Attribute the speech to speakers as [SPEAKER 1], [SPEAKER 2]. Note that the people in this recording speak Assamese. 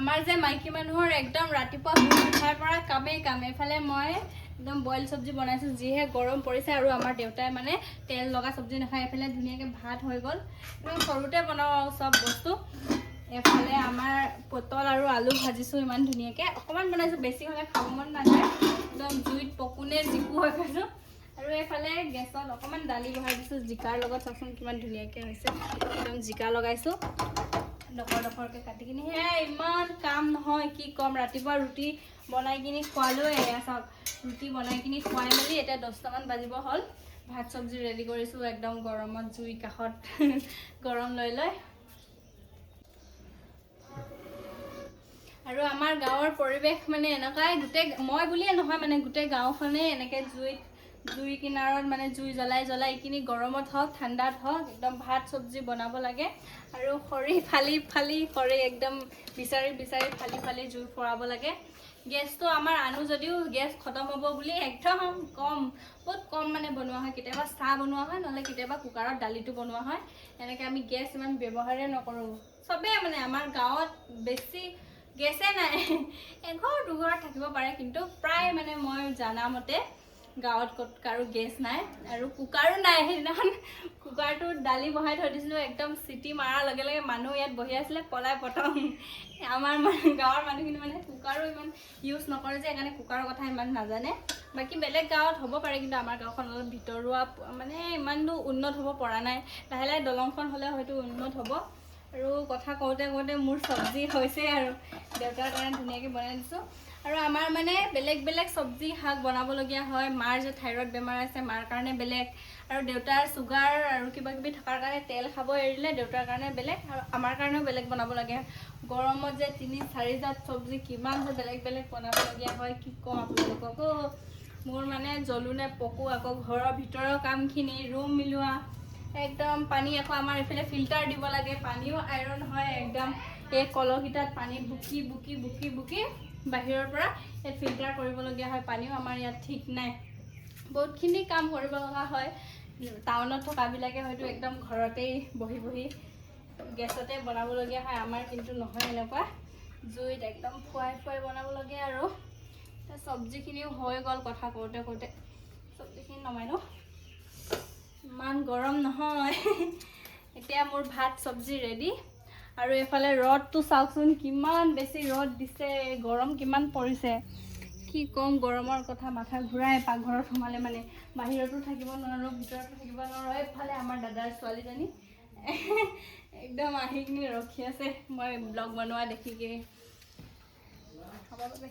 [SPEAKER 1] আমাৰ যে মাইকী মানুহৰ একদম ৰাতিপুৱা শুই উঠাৰ পৰা কামে এফালে মই একদম বইল চব্জি বনাইছোঁ, যিহে গৰম পৰিছে। আৰু আমাৰ দেউতাই মানে তেল লগা চব্জি নাখায়। এফালে ধুনীয়াকৈ ভাত হৈ গ'ল, একদম সৰুতে বনাওঁ আৰু চব বস্তু। এফালে আমাৰ পটল আৰু আলু ভাজিছোঁ ইমান ধুনীয়াকৈ, অকণমান বনাইছোঁ, বেছি হ'লে খাব মন নাযায়, একদম জুইত পকোনে জিকু হৈ গৈছোঁ। আৰু এইফালে গেছত অকণমান দালি বহাই দিছোঁ, জিকাৰ লগত চাওকচোন কিমান ধুনীয়াকৈ হৈছে। একদম জিকা লগাইছোঁ ডখৰকৈ কাটি কিনি। সেয়াই ইমান কাম নহয়, কি ক'ম। ৰাতিপুৱা ৰুটি বনাই কিনি খোৱালেও এয়া চাওক, ৰুটি বনাই কিনি খুৱাই মেলি এতিয়া 10টামান বাজিব হ'ল। ভাত চব্জি ৰেডি কৰিছোঁ একদম গৰমত, জুই কাষত গৰম লৈ আৰু আমাৰ গাঁৱৰ পৰিৱেশ মানে এনেকুৱাই, গোটেই মই বুলিয়ে নহয় মানে গোটেই গাঁওখনে এনেকৈ জুই কিনাৰত মানে জুই জ্বলাই এইখিনি গৰমত হওক ঠাণ্ডাত হওক একদম ভাত চব্জি বনাব লাগে। আৰু খৰি ফালি খৰি একদম বিচাৰি ফালি জুই ফুৰাব লাগে। গেছটো আমাৰ আনো যদিও গেছ খতম হ'ব বুলি একদম বহুত কম মানে বনোৱা হয়। কেতিয়াবা চাহ বনোৱা হয়, নহ'লে কেতিয়াবা কুকাৰত দালিটো বনোৱা হয়। এনেকৈ আমি গেছ ইমান ব্যৱহাৰেই নকৰোঁ। চবেই মানে আমাৰ গাঁৱত বেছি গেছে নাই, এঘৰ দুঘৰত থাকিব পাৰে, কিন্তু প্ৰায় মানে মই জানামতে গাঁৱত ক'ত কাৰো গেছ নাই আৰু কুকাৰো নাই। সেইদিনাখন কুকাৰটোত দালি বহাই থৈ দিছিলোঁ, একদম চিটি মৰাৰ লগে লগে মানুহ ইয়াত বহি আছিলে পলাই পতং। আমাৰ গাঁৱৰ মানুহখিনি মানে কুকাৰো ইমান ইউজ নকৰে যে, সেইকাৰণে কুকাৰৰ কথা ইমান নাজানে। বাকী বেলেগ গাঁৱত হ'ব পাৰে, কিন্তু আমাৰ গাঁওখন অলপ ভিতৰুৱা, মানে ইমানো উন্নত হ'ব পৰা নাই। লাহে লাহে দলংখন হ'লে হয়তো উন্নত হ'ব। আৰু কথা কওঁতে মোৰ চব্জি হৈছে আৰু দেউতাৰ কাৰণে ধুনীয়াকৈ বনাই দিছোঁ। আৰু আমাৰ মানে বেলেগ চব্জি শাক বনাবলগীয়া হয়। মাৰ যে থাইৰইড বেমাৰ আছে, মাৰ কাৰণে বেলেগ, আৰু দেউতাৰ চুগাৰ আৰু কিবাকিবি থকাৰ কাৰণে তেল খাব এৰিলে, দেউতাৰ কাৰণে বেলেগ আৰু আমাৰ কাৰণেও বেলেগ বনাব লাগে। গৰমত যে 3-4 জাত চব্জি কিমান যে বেলেগ বনাবলগীয়া হয়, কি ক'ম আপোনালোকক। মোৰ মানে জ্বলো নে পকো, আকৌ ঘৰৰ ভিতৰৰ কামখিনি, ৰুম মিলোৱা, একদম পানী আকৌ আমাৰ এইফালে ফিল্টাৰ দিব লাগে, পানীও আইৰণ হয় একদম। এই কলহকেইটাত পানী বুকি বাহিৰৰ পৰা ইয়াত ফিল্টাৰ কৰিবলগীয়া হয়। পানীও আমাৰ ইয়াত ঠিক নাই, বহুতখিনি কাম কৰিব লগা হয়। টাউনত থকাবিলাকে হয়তো একদম ঘৰতেই বহি গেছতে বনাবলগীয়া হয়। আমাৰ কিন্তু নহয় এনেকুৱা, জুইত একদম ফুৱাই বনাবলগীয়া। আৰু চব্জিখিনিও হৈ গ'ল, কথা কওঁতে চব্জিখিনি নমাই লওঁ, ইমান গৰম নহয়। এতিয়া মোৰ ভাত চব্জি ৰেডি। আৰু এইফালে ৰ'দটো চাওকচোন, কিমান বেছি ৰ'দ দিছে, গৰম কিমান পৰিছে, কি ক'ম। গৰমৰ কথা মাথা ঘূৰাই, পাকঘৰত সোমালে মানে। বাহিৰতো থাকিব নোৱাৰোঁ, ভিতৰতো থাকিব নোৱাৰোঁ। এইফালে আমাৰ দাদাৰ ছোৱালীজনী একদম আহি কিনি ৰখি আছে মই ব্লগ বনোৱা দেখি কিনি। হ'ব বাবে